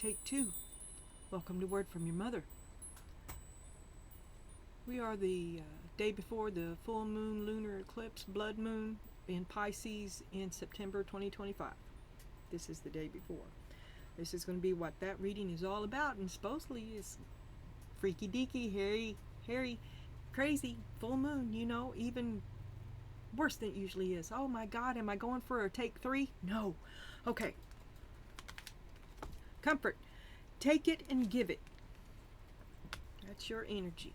Take two. Welcome to Word from Your Mother. We are the day before the full moon lunar eclipse, blood moon in Pisces in September 2025. This is the day before. This is going to be what that reading is all about, and supposedly is freaky deaky, hairy, crazy, full moon, you know, even worse than it usually is. Oh my God, am I going for a take three? No. Okay. Comfort. Take it and give it. That's your energy.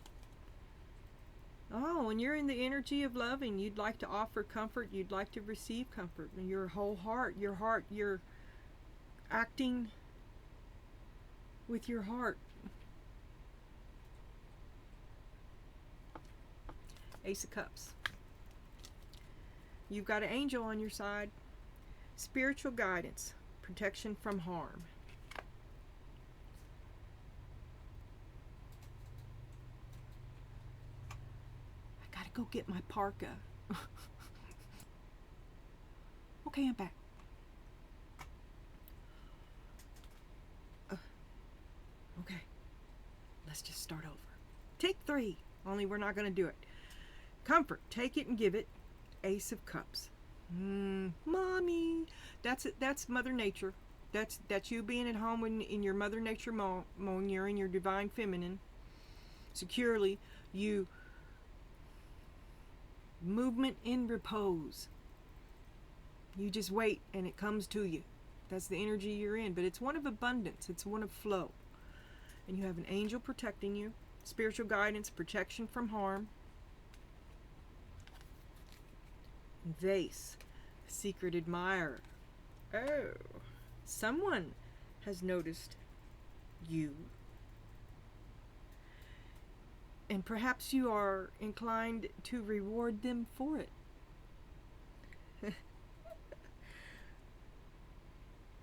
Oh, and you're in the energy of loving. You'd like to offer comfort. You'd like to receive comfort. And your whole heart, you're acting with your heart. Ace of Cups. You've got an angel on your side. Spiritual guidance. Protection from harm. Go get my parka. Okay, I'm back. Okay, let's just start over. Take three, only we're not going to do it. Comfort, take it and give it. Ace of Cups. Mommy, that's Mother Nature. That's you being at home in your Mother Nature mode. You're in your divine feminine. Securely, you movement in repose. You just wait and it comes to you. That's the energy you're in, but it's one of abundance. It's one of flow. And you have an angel protecting you. Spiritual guidance, protection from harm. Vase, secret admirer. Oh, someone has noticed you. And perhaps you are inclined to reward them for it.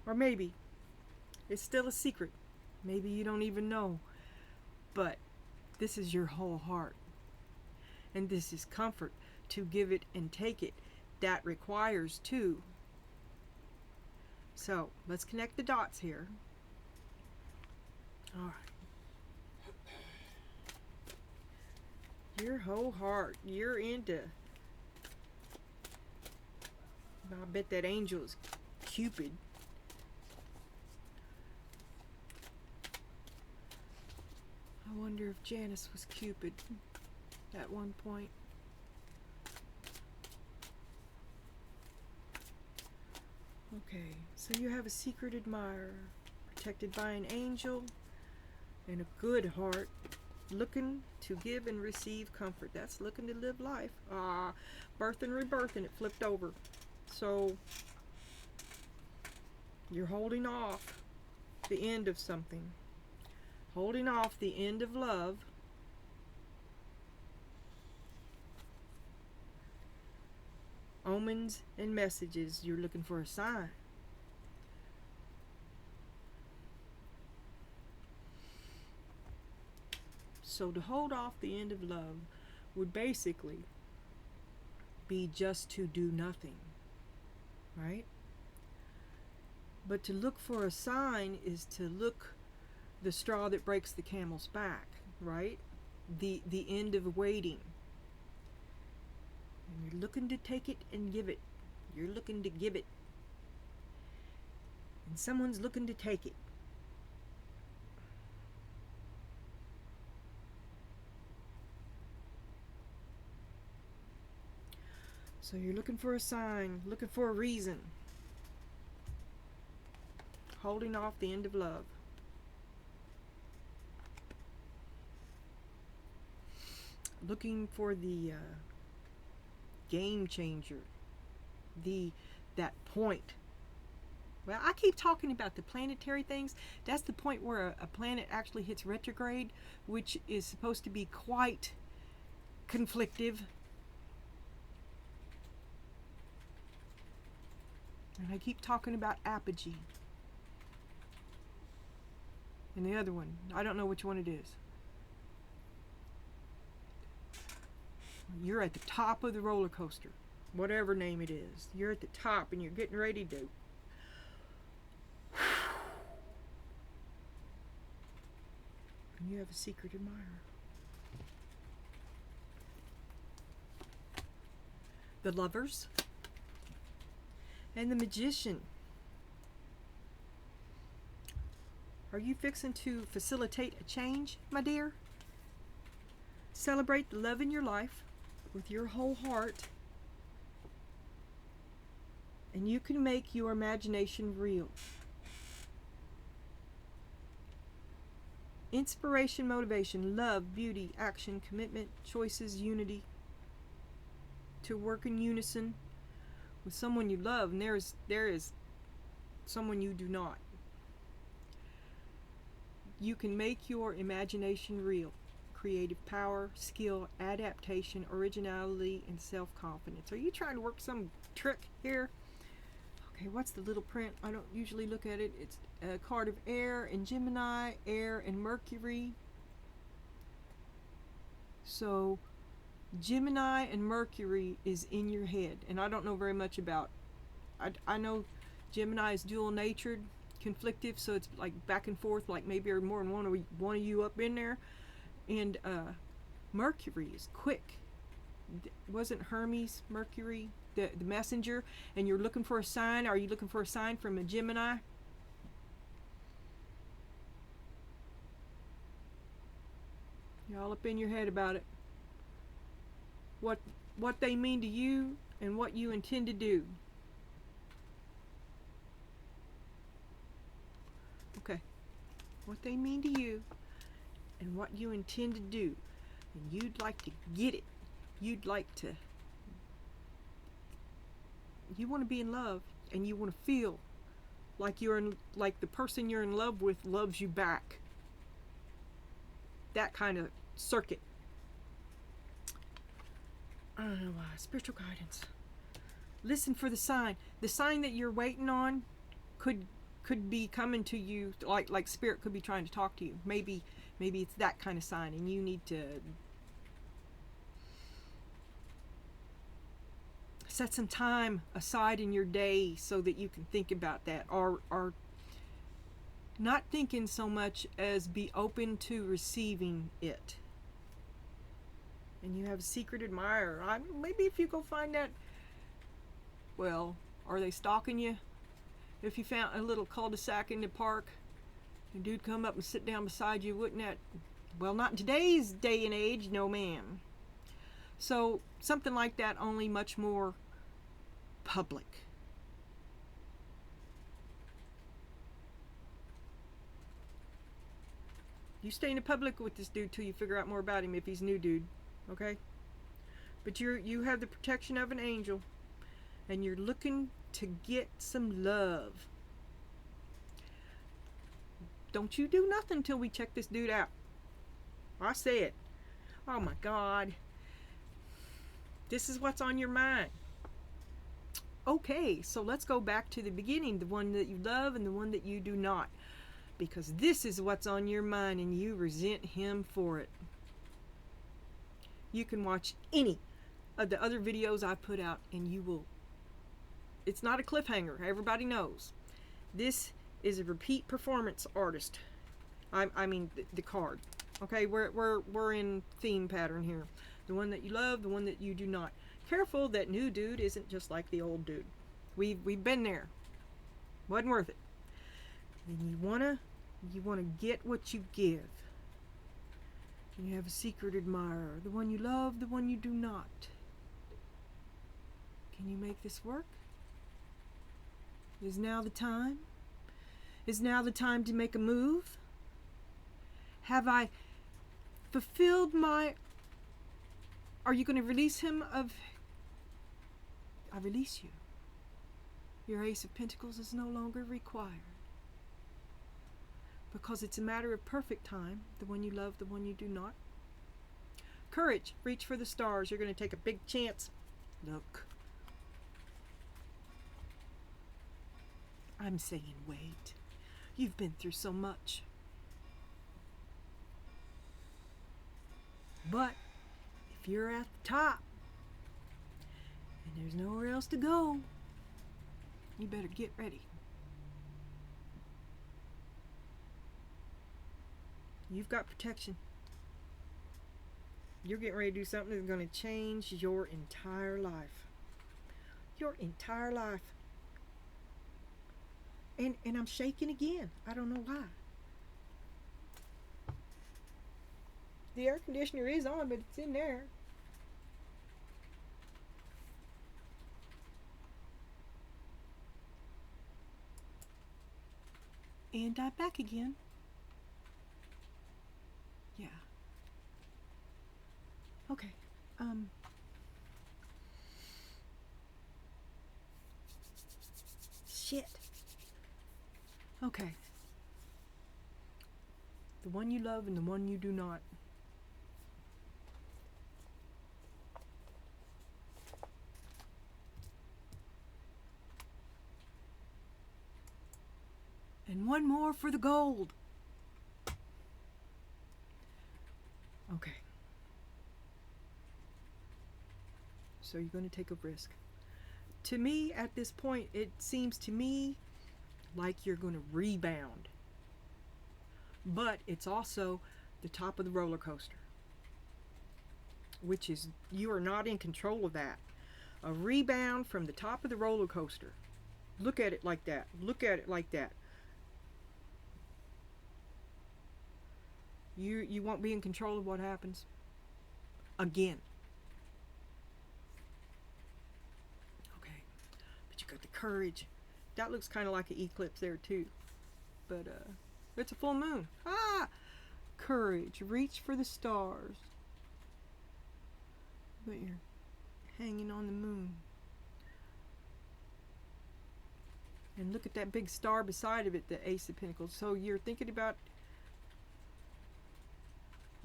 Or maybe it's still a secret. Maybe you don't even know. But this is your whole heart. And this is comfort to give it and take it. That requires two. So let's connect the dots here. All right. Your whole heart, you're into. I bet that angel is Cupid. I wonder if Janice was Cupid at one point. Okay, so you have a secret admirer, protected by an angel and a good heart. Looking to give and receive comfort. That's looking to live life. Birth and rebirth, and it flipped over. So you're holding off the end of something. Holding off the end of love. Omens and messages. You're looking for a sign. So to hold off the end of love would basically be just to do nothing, right? But to look for a sign is to look the straw that breaks the camel's back, right? The end of waiting. And you're looking to take it and give it. You're looking to give it. And someone's looking to take it. So you're looking for a sign, looking for a reason. Holding off the end of love. Looking for the game changer. That point. Well, I keep talking about the planetary things. That's the point where a planet actually hits retrograde, which is supposed to be quite conflictive. And I keep talking about apogee. And the other one, I don't know which one it is. You're at the top of the roller coaster, whatever name it is. You're at the top and you're getting ready to You have a secret admirer. The Lovers and the Magician. Are you fixing to facilitate a change, my dear? Celebrate the love in your life with your whole heart, and you can make your imagination real. Inspiration, motivation, love, beauty, action, commitment, choices, unity. To work in unison with someone you love, and there is someone you do not. You can make your imagination real. Creative power, skill, adaptation, originality, and self-confidence. Are you trying to work some trick here? Okay, what's the little print? I don't usually look at it. It's a card of air and Gemini, air and Mercury. So Gemini and Mercury is in your head, and I don't know very much about. I know Gemini is dual-natured, conflictive, so it's like back and forth, like maybe there's more than one of you up in there. And Mercury is quick. Wasn't Hermes Mercury the messenger? And you're looking for a sign. Are you looking for a sign from a Gemini? You're all up in your head about it. What they mean to you and what you intend to do. Okay. What they mean to you and what you intend to do. And you'd like to get it. You'd like to. You want to be in love, and you want to feel like like the person you're in love with loves you back. That kind of circuit. I don't know why. Spiritual guidance. Listen for the sign. The sign that you're waiting on could be coming to you, like spirit could be trying to talk to you. Maybe it's that kind of sign, and you need to set some time aside in your day so that you can think about that, or not thinking so much as be open to receiving it. And you have a secret admirer. Maybe if you go find that, well, are they stalking you? If you found a little cul-de-sac in the park, a dude come up and sit down beside you, wouldn't that, well, not in today's day and age, no ma'am. So something like that, only much more public. You stay in the public with this dude till you figure out more about him, if he's a new dude, okay? But you have the protection of an angel, and you're looking to get some love. Don't you do nothing till we check this dude out. I said, oh my God, this is what's on your mind. Okay, so let's go back to the beginning, the one that you love and the one that you do not, because this is what's on your mind, and you resent him for it. You can watch any of the other videos I put out, and you will. It's not a cliffhanger. Everybody knows. This is a repeat performance artist. I mean the card. Okay, we're in theme pattern here. The one that you love, the one that you do not. Careful that new dude isn't just like the old dude. We've been there. Wasn't worth it. And you wanna get what you give. And you have a secret admirer. The one you love, the one you do not. Can you make this work? Is now the time? Is now the time to make a move? Have I fulfilled my... Are you going to release him of... I release you. Your Ace of Pentacles is no longer required. Because it's a matter of perfect time. The one you love, the one you do not. Courage. Reach for the stars. You're going to take a big chance. Look. I'm saying wait. You've been through so much. But if you're at the top and there's nowhere else to go, you better get ready. You've got protection. You're getting ready to do something that's going to change your entire life. Your entire life. And I'm shaking again. I don't know why. The air conditioner is on, but it's in there. And I'm back again. Yeah. Okay. Shit. Okay. The one you love and the one you do not. And one more for the gold. Okay. So you're going to take a risk. To me, at this point, it seems to me like you're going to rebound. But it's also the top of the roller coaster, which is, you are not in control of that. A rebound from the top of the roller coaster. Look at it like that. Look at it like that. You won't be in control of what happens. Again. Okay. But you got the courage. That looks kind of like an eclipse there too. But it's a full moon. Ah! Courage. Reach for the stars. But you're hanging on the moon. And look at that big star beside of it, the Ace of Pentacles. So you're thinking about,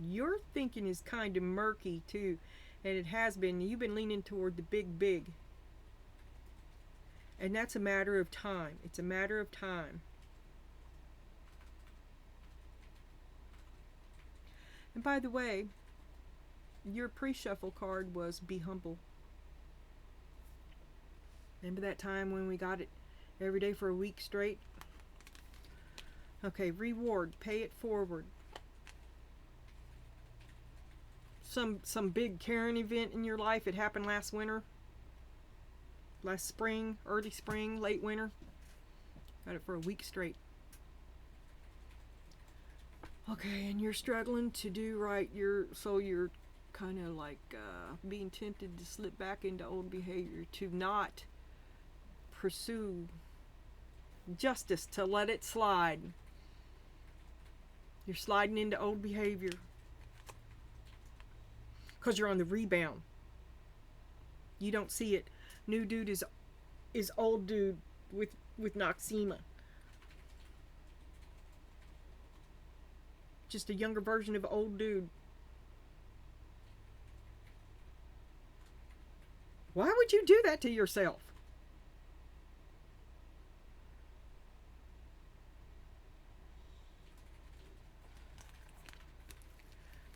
your thinking is kind of murky too. And it has been. You've been leaning toward the big. And that's a matter of time. It's a matter of time. And by the way, your pre-shuffle card was Be Humble. Remember that time when we got it every day for a week straight? Okay, reward. Pay it forward. Some big caring event in your life. It happened last winter. Last spring, early spring, late winter. Got it for a week straight. Okay, and you're struggling to do right. You're kind of like being tempted to slip back into old behavior, to not pursue justice, to let it slide. You're sliding into old behavior because you're on the rebound. You don't see it. New dude is old dude with Noxema. Just a younger version of old dude. Why would you do that to yourself?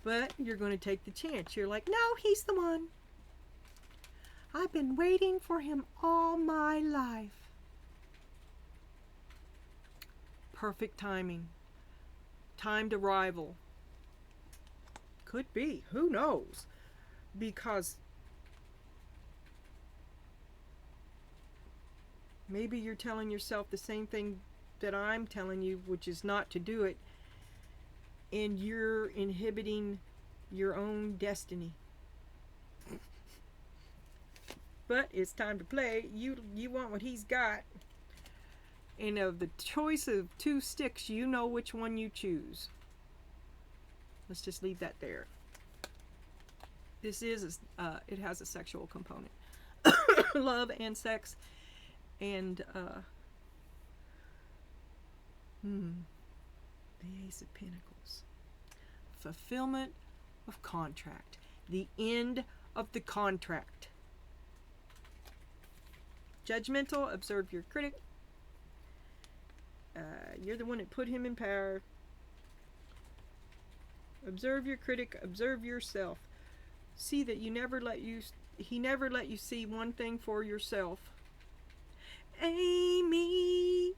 But you're going to take the chance. You're like, no, he's the one. I've been waiting for him all my life. Perfect timing. Timed arrival. Could be. Who knows? Because maybe you're telling yourself the same thing that I'm telling you, which is not to do it. And you're inhibiting your own destiny. But it's time to play. You want what he's got. And of the choice of two sticks, you know which one you choose. Let's just leave that there. This is it has a sexual component. Love and sex. And the Ace of Pentacles. Fulfillment of contract. The end of the contract. Judgmental. Observe your critic. You're the one that put him in power. Observe your critic. Observe yourself. See that he never let you see one thing for yourself. Amy.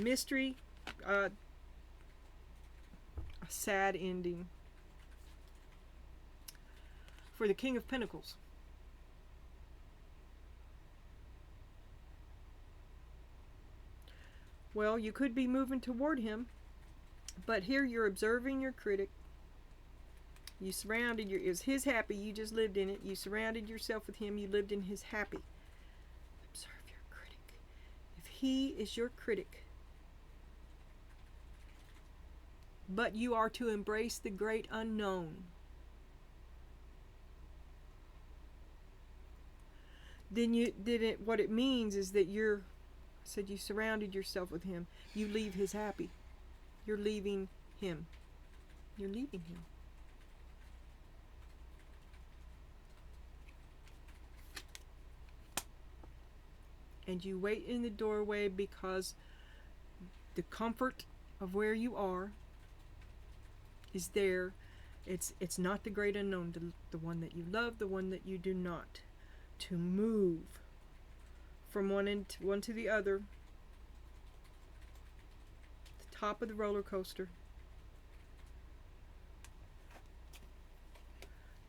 mystery, a sad ending. For the King of Pentacles, well, you could be moving toward him, but here you're observing your critic. You surrounded your, is his happy, you just lived in it. You surrounded yourself with him, you lived in his happy. Observe your critic. If he is your critic, but you are to embrace the great unknown, then what it means is that you surrounded yourself with him. You leave his happy. You're leaving him. You're leaving him. And you wait in the doorway because the comfort of where you are is there. It's not the great unknown, the one that you love, the one that you do not. To move from one to the other, the top of the roller coaster,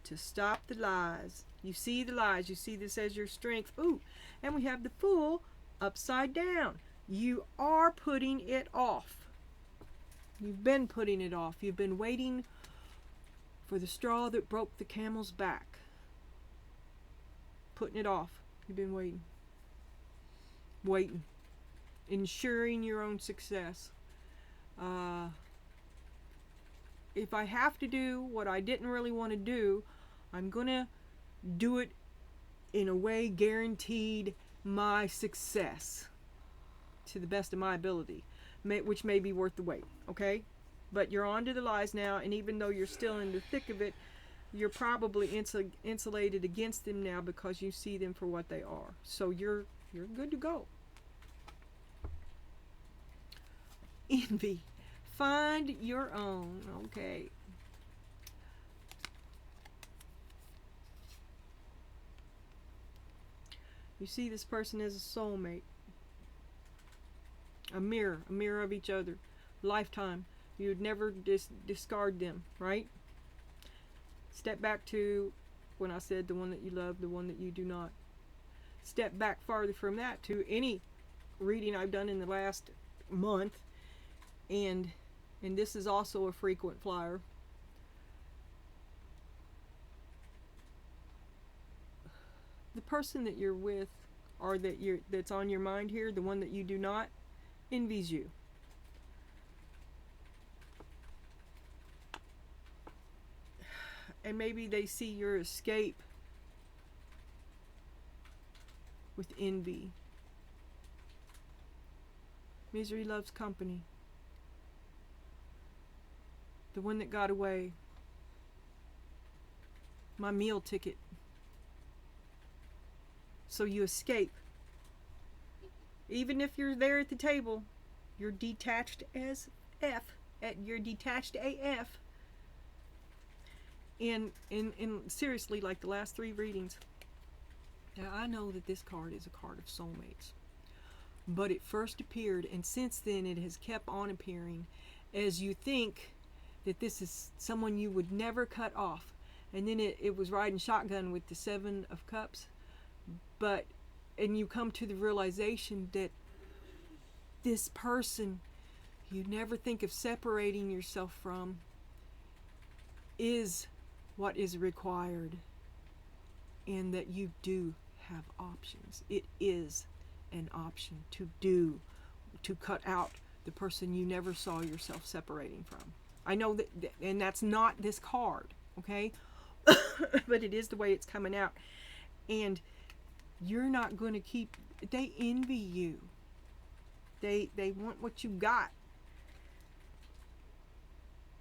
to stop the lies. You see the lies, you see this as your strength. Ooh, and we have the Fool upside down. You are putting it off. You've been putting it off. You've been waiting for the straw that broke the camel's back. Putting it off. You've been waiting. Waiting. Ensuring your own success. If I have to do what I didn't really want to do, I'm going to do it in a way guaranteed my success to the best of my ability, which may be worth the wait, okay? But you're on to the lies now, and even though you're still in the thick of it, you're probably insulated against them now because you see them for what they are. So you're good to go. Envy. Find your own. Okay. You see this person as a soulmate. A mirror of each other. Lifetime. You would never discard them, right? Step back to when I said the one that you love, the one that you do not. Step back farther from that to any reading I've done in the last month, and this is also a frequent flyer. The person that you're with, or that's on your mind here, the one that you do not, envies you. And maybe they see your escape with envy. Misery loves company. The one that got away. My meal ticket. So you escape. Even if you're there at the table, you're detached as F. You're detached AF. And seriously, like the last 3 readings, now I know that this card is a card of soulmates, but it first appeared, and since then it has kept on appearing as you think that this is someone you would never cut off, and then it was riding shotgun with the 7 of Cups, and you come to the realization that this person you never think of separating yourself from is what is required, and that you do have options. It is an option to cut out the person you never saw yourself separating from. I know that, and that's not this card, okay? But it is the way it's coming out. And you're not going to keep, they envy you. They want what you got.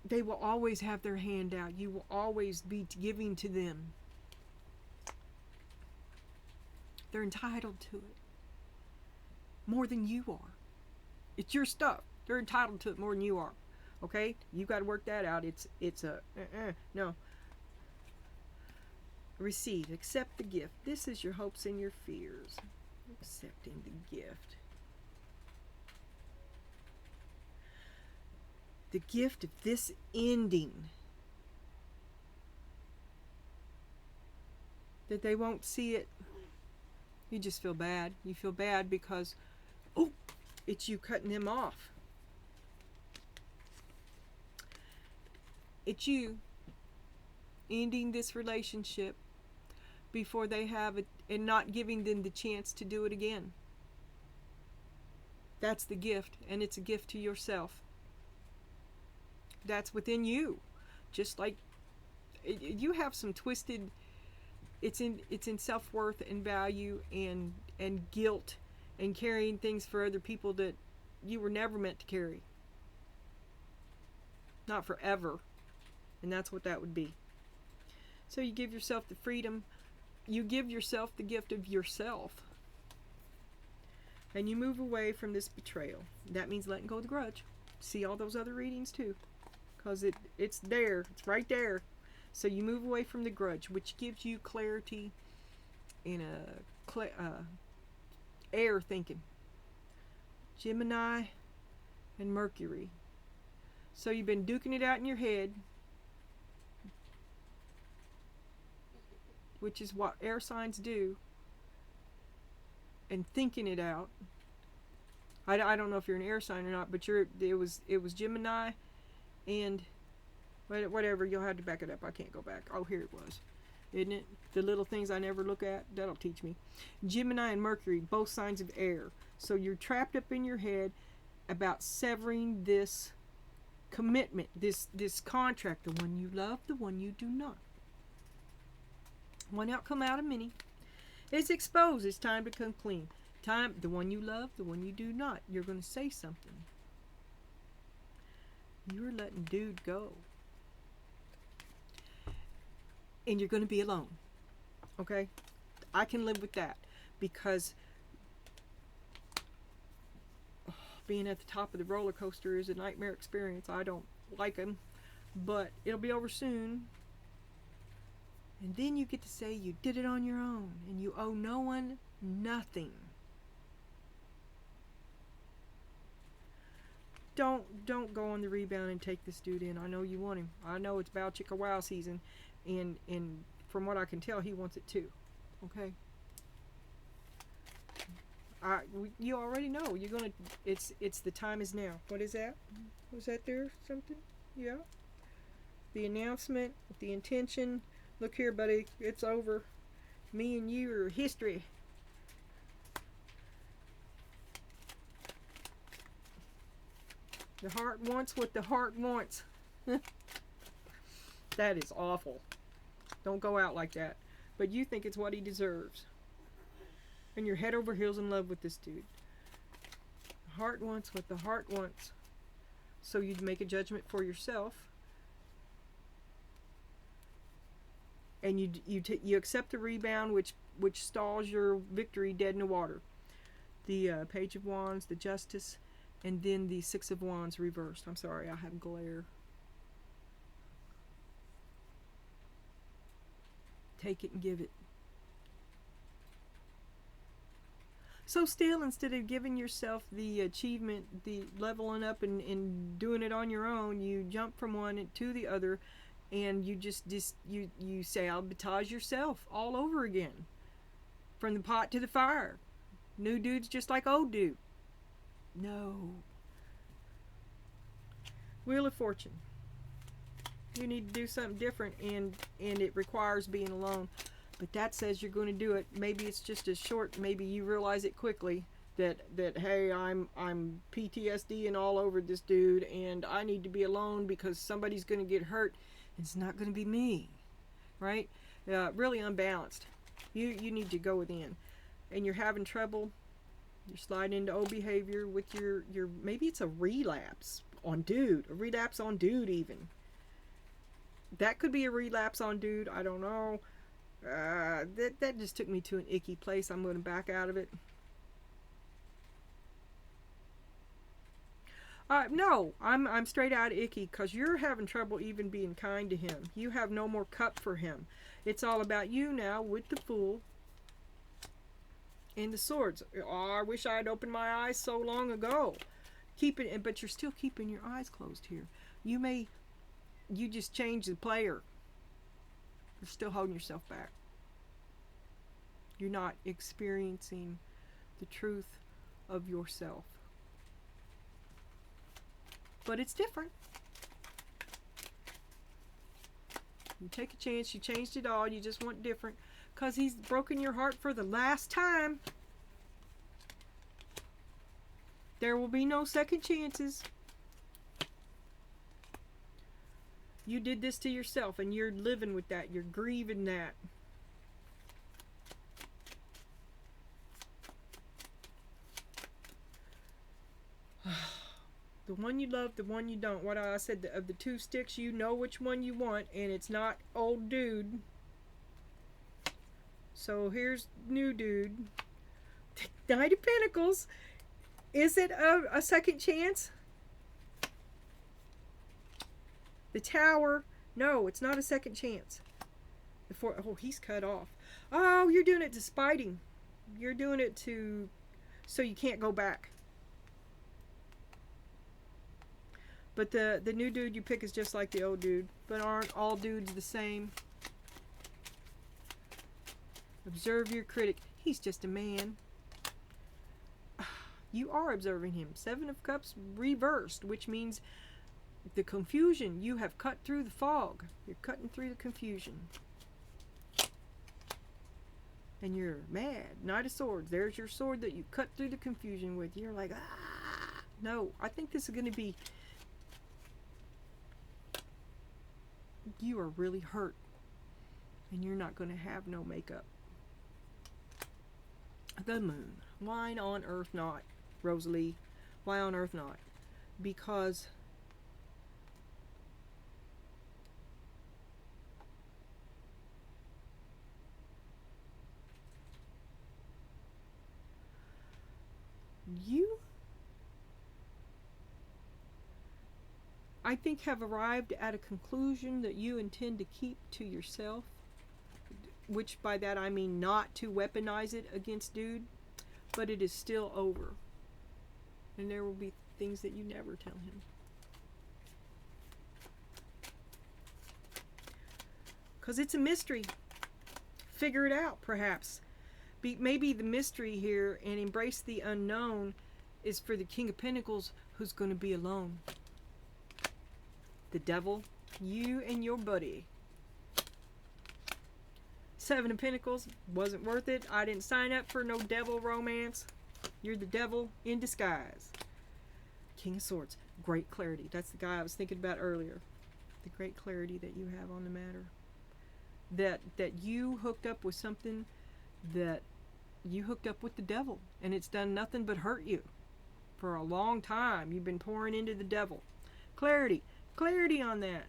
They will always have their hand out. You will always be giving to them. They're entitled to it more than you are. It's your stuff. They're entitled to it more than you are. Okay? You got to work that out. It's a no. Receive. Accept the gift. This is your hopes and your fears. Accepting the gift. the gift of this ending. That they won't see it. You just feel bad. You feel bad because, oh, it's you cutting them off. It's you ending this relationship before they have it and not giving them the chance to do it again. That's the gift, and it's a gift to yourself. That's within you. Just like you have some twisted, it's in self-worth and value and guilt and carrying things for other people that you were never meant to carry. Not forever. And that's what that would be. So you give yourself the freedom. You give yourself the gift of yourself. And you move away from this betrayal. That means letting go of the grudge. See all those other readings too. Because it's there. It's right there. So you move away from the grudge, which gives you clarity in air thinking. Gemini and Mercury. So you've been duking it out in your head, which is what air signs do, and thinking it out. I don't know if you're an air sign or not, but it was Gemini and whatever. You'll have to back it up. I can't go back. Oh, here it was. Isn't it? The little things I never look at, that'll teach me. Gemini and Mercury, both signs of air. So you're trapped up in your head about severing this commitment, this contract, the one you love, the one you do not. One outcome out of many. It's exposed. It's time to come clean. Time, the one you love, the one you do not. You're going to say something. You're letting dude go. And you're going to be alone. Okay? I can live with that. Because being at the top of the roller coaster is a nightmare experience. I don't like them. But it'll be over soon. And then you get to say you did it on your own. And you owe no one nothing. Don't go on the rebound and take this dude in. I know you want him. I know it's Bow Chicka Wow season. And from what I can tell, he wants it too. Okay? You already know. You're gonna. It's the time is now. What is that? Was that there something? Yeah. The announcement, the intention. Look here, buddy. It's over. Me and you are history. The heart wants what the heart wants. That is awful. Don't go out like that. But you think it's what he deserves. And you're head over heels in love with this dude. The heart wants what the heart wants. So you make a judgment for yourself. And you accept the rebound, which stalls your victory dead in the water. The Page of Wands, the Justice, and then the Six of Wands reversed. I'm sorry, I have glare. Take it and give it. So still, instead of giving yourself the achievement, the leveling up and doing it on your own, you jump from one to the other, and you you sabotage yourself all over again. From the pot to the fire. New dude's just like old dude. No. Wheel of Fortune. You need to do something different, and it requires being alone. But that says you're going to do it. Maybe it's just a short. Maybe you realize it quickly that hey, I'm PTSD and all over this dude, and I need to be alone because somebody's going to get hurt. It's not going to be me, right? Really unbalanced. You need to go within, and you're having trouble. You're sliding into old behavior with your maybe it's a relapse on dude, a relapse on dude even. That could be a relapse on dude. I don't know. That just took me to an icky place. I'm going to back out of it. No, I'm straight out of icky because you're having trouble even being kind to him. You have no more cup for him. It's all about you now with the Fool and the Swords. Oh, I wish I had opened my eyes so long ago. keep it, but you're still keeping your eyes closed here. You just change the player. You're still holding yourself back. You're not experiencing the truth of yourself. But it's different. You take a chance, you changed it all, you just want different. Because he's broken your heart for the last time. There will be no second chances. You did this to yourself and you're living with that. You're grieving that. The one you love, the one you don't. What I said, of the two sticks, you know which one you want, and it's not old dude. So here's new dude. Knight of Pentacles. Is it a second chance? The Tower. No, it's not a second chance. Oh, he's cut off. Oh, you're doing it to spite him. You're doing it so you can't go back. But the new dude you pick is just like the old dude. But aren't all dudes the same? Observe your critic. He's just a man. You are observing him. Seven of Cups reversed, which means the confusion. You have cut through the fog. You're cutting through the confusion. And you're mad. Knight of Swords. There's your sword that you cut through the confusion with. You're like, ah. No, I think this is going to be... You are really hurt. And you're not going to have no makeup. The Moon. Why on earth not, Rosalie? Why on earth not? Because you, I think, have arrived at a conclusion that you intend to keep to yourself. Which by that I mean not to weaponize it against dude, but it is still over. And there will be things that you never tell him. Because it's a mystery. Figure it out, perhaps. Maybe the mystery here, and embrace the unknown, is for the King of Pentacles, who's going to be alone. The Devil, you and your buddy. Seven of Pentacles, wasn't worth it. I didn't sign up for no devil romance. You're the devil in disguise. King of Swords, great clarity. That's the guy I was thinking about earlier. The great clarity that you have on the matter. That you hooked up with something, that you hooked up with the devil, and it's done nothing but hurt you. For a long time, you've been pouring into the devil. Clarity. Clarity on that.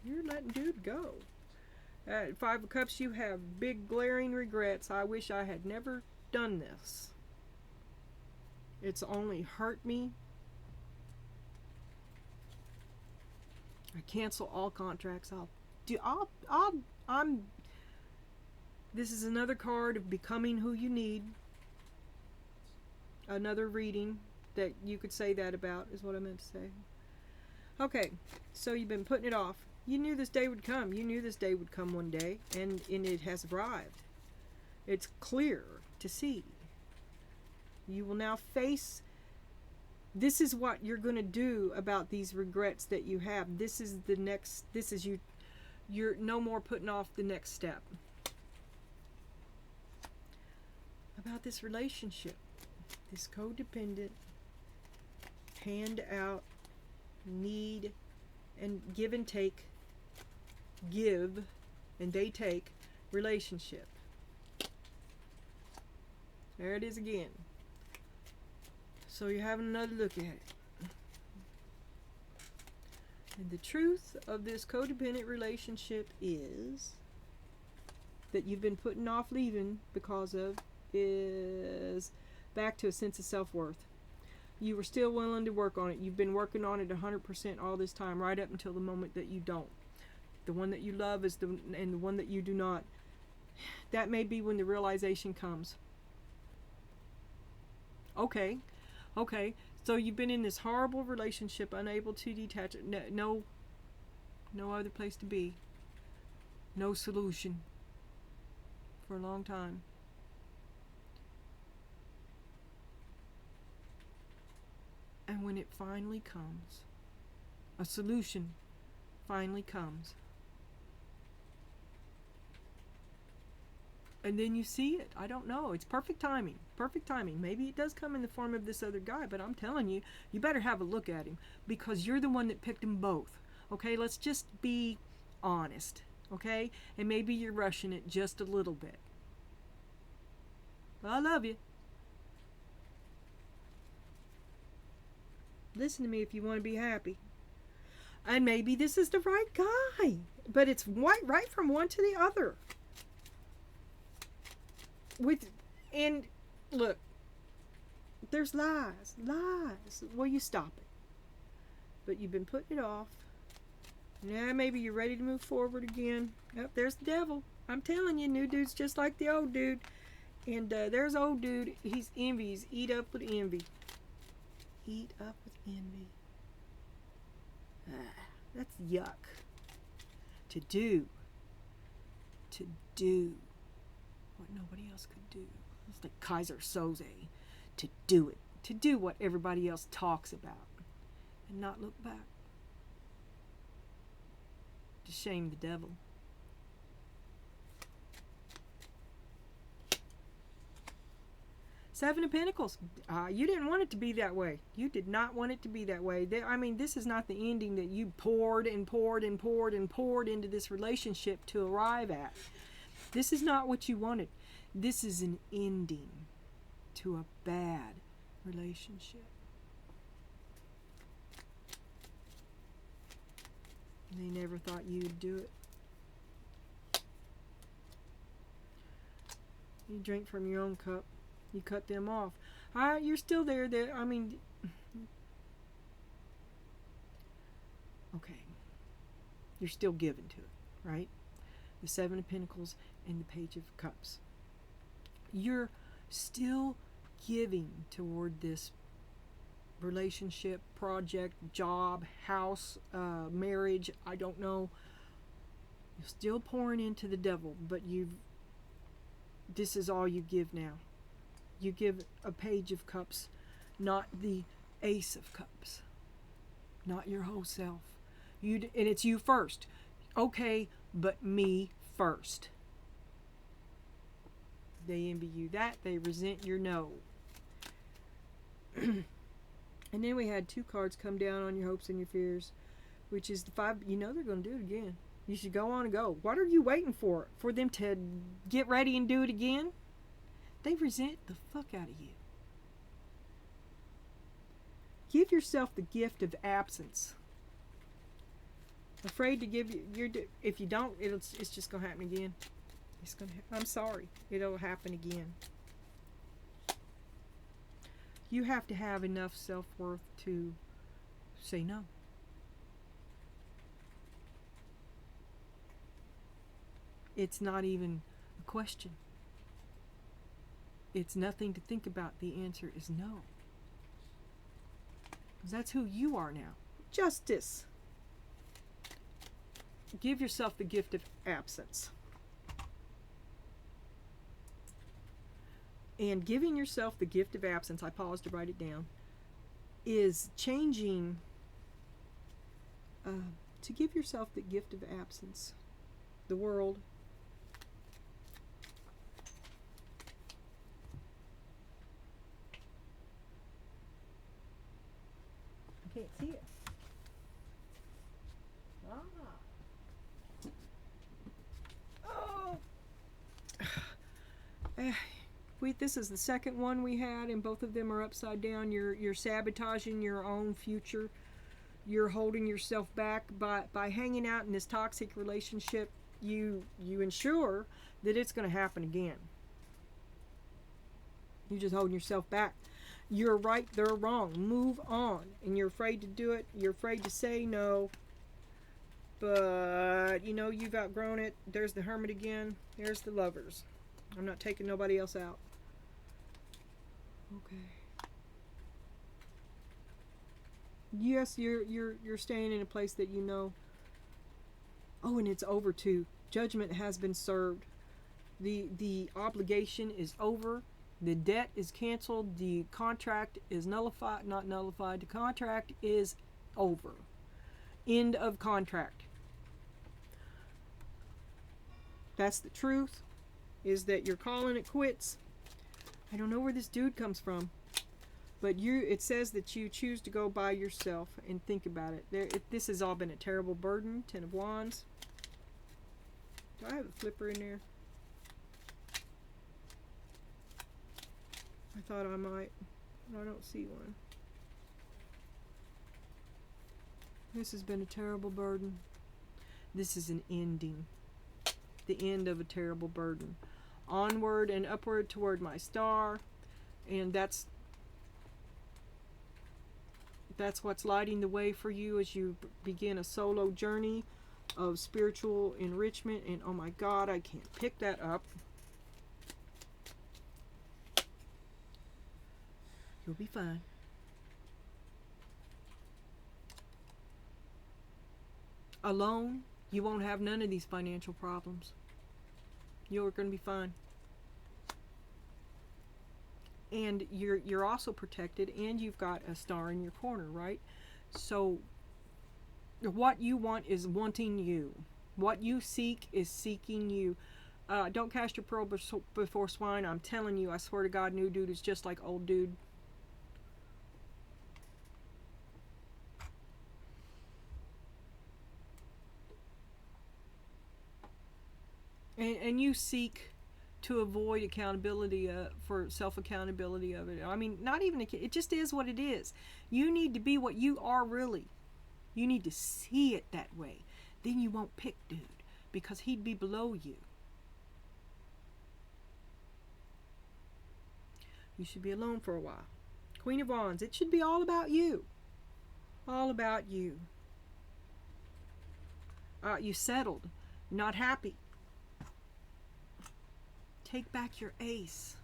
You're letting dude go. At Five of Cups, you have big glaring regrets. I wish I had never done this. It's only hurt me. I cancel all contracts. This is another card of becoming who you need. Another reading that you could say that about is what I meant to say. Okay, so you've been putting it off. You knew this day would come. You knew this day would come one day, and it has arrived. It's clear to see. You will now face... This is what you're going to do about these regrets that you have. This is the next... This is you. You're no more putting off the next step. About this relationship. This codependent, hand out, need, and give and take, give and they take relationship. There it is again. So you're having another look at it. And the truth of this codependent relationship is that you've been putting off leaving because of is back to a sense of self-worth. You were still willing to work on it. You've been working on it 100% all this time, right up until the moment that you don't. The one that you love is and the one that you do not that may be when the realization comes. Okay, okay. So you've been in this horrible relationship, unable to detach. No other place to be. No solution for a long time. And when it finally comes, a solution finally comes. And then you see it. I don't know. It's perfect timing. Perfect timing. Maybe it does come in the form of this other guy, but I'm telling you, you better have a look at him because you're the one that picked them both. Okay, let's just be honest. Okay? And maybe you're rushing it just a little bit. I love you. Listen to me if you want to be happy. And maybe this is the right guy, but it's right from one to the other. And look, there's lies. Well, you stop it. But you've been putting it off. Now maybe you're ready to move forward again. Yep, there's the devil. I'm telling you, new dude's just like the old dude. And there's old dude. He's envy. He's eat up with envy. Eat up with envy. That's yuck. To do what nobody else could do. It's like Kaiser Soze. To do it. To do what everybody else talks about. And not look back. To shame the devil. Seven of Pentacles. You didn't want it to be that way. You did not want it to be that way. I mean, this is not the ending that you poured and poured and poured and poured into this relationship to arrive at. This is not what you wanted. This is an ending to a bad relationship. They never thought you'd do it. You drink from your own cup. You cut them off. You're still there. I mean, okay. You're still given to it, right? The Seven of Pentacles and the Page of Cups. You're still giving toward this relationship, project, job, house, marriage, I don't know. You're still pouring into the devil, but this is all you give now. You give a Page of Cups, not the Ace of Cups, not your whole self. And it's you first. Okay, but me first. They envy you that. They resent your no. And then we had two cards come down on your hopes and your fears, which is the Five. You know they're going to do it again. You should go on and go. What are you waiting for? For them to get ready and do it again? They resent the fuck out of you. Give yourself the gift of absence. Afraid to give you. If you don't, it's just gonna happen again. I'm sorry. It'll happen again. You have to have enough self-worth to say no. It's not even a question. It's nothing to think about. The answer is no. Because that's who you are now. Justice. Give yourself the gift of absence. And giving yourself the gift of absence, I paused to write it down, is changing, to give yourself the gift of absence. The world. I can't see it. This is the second one we had, and both of them are upside down. You're sabotaging your own future. You're holding yourself back by hanging out in this toxic relationship. You ensure that it's going to happen again. You're just holding yourself back. You're right, they're wrong. Move on. And you're afraid to do it. You're afraid to say no. but you know you've outgrown it. There's the Hermit again. There's the Lovers. I'm not taking nobody else out. Okay. Yes, you're staying in a place that you know. Oh, and it's over too. Judgment has been served. The obligation is over. The debt is canceled. The contract is nullified. Not nullified. The contract is over. End of contract. That's the truth. Is that you're calling it quits. I don't know where this dude comes from. But it says that you choose to go by yourself and think about it. This has all been a terrible burden. 10 of Wands. Do I have a flipper in there? I thought I might. But I don't see one. This has been a terrible burden. This is an ending. The end of a terrible burden. Onward and upward toward my star. And that's what's lighting the way for you as you begin a solo journey of spiritual enrichment. And oh my God, I can't pick that up. You'll be fine. Alone, you won't have none of these financial problems. You're going to be fine. And you're also protected, and you've got a star in your corner, right? So what you want is wanting you. What you seek is seeking you. Don't cast your pearl before swine. I'm telling you, I swear to God, new dude is just like old dude. And you seek to avoid accountability for self-accountability of it. I mean, not even, it just is what it is. You need to be what you are really. You need to see it that way. Then you won't pick dude, because he'd be below you. You should be alone for a while. Queen of Wands, it should be all about you. All about you. You settled, not happy. Take back your ace.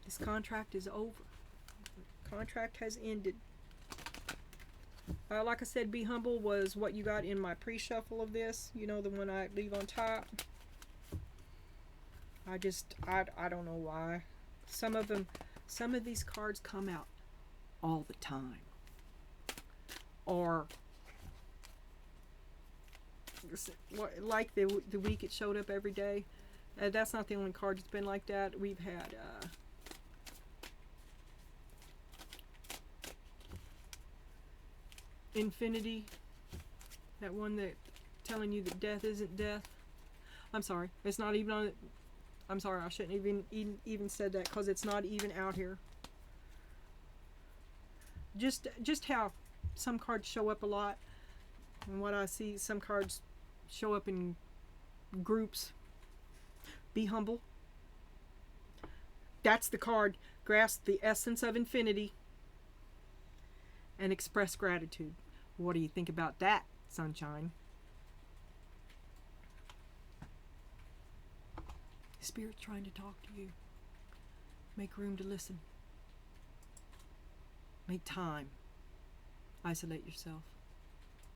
This contract is over. Contract has ended. Like I said, be humble was what you got in my pre-shuffle of this. You know, the one I leave on top. I don't know why. Some of these cards come out all the time. Or like the week it showed up every day. That's not the only card that's been like that. We've had Infinity, that one that telling you that death isn't death. I'm sorry, it's not even on. I'm sorry, I shouldn't even said that, because it's not even out here. Just how some cards show up a lot, and what I see, some cards show up in groups. Be humble. That's the card. Grasp the essence of infinity and express gratitude. What do you think about that, sunshine? Spirit's trying to talk to you. Make room to listen. Make time. Isolate yourself.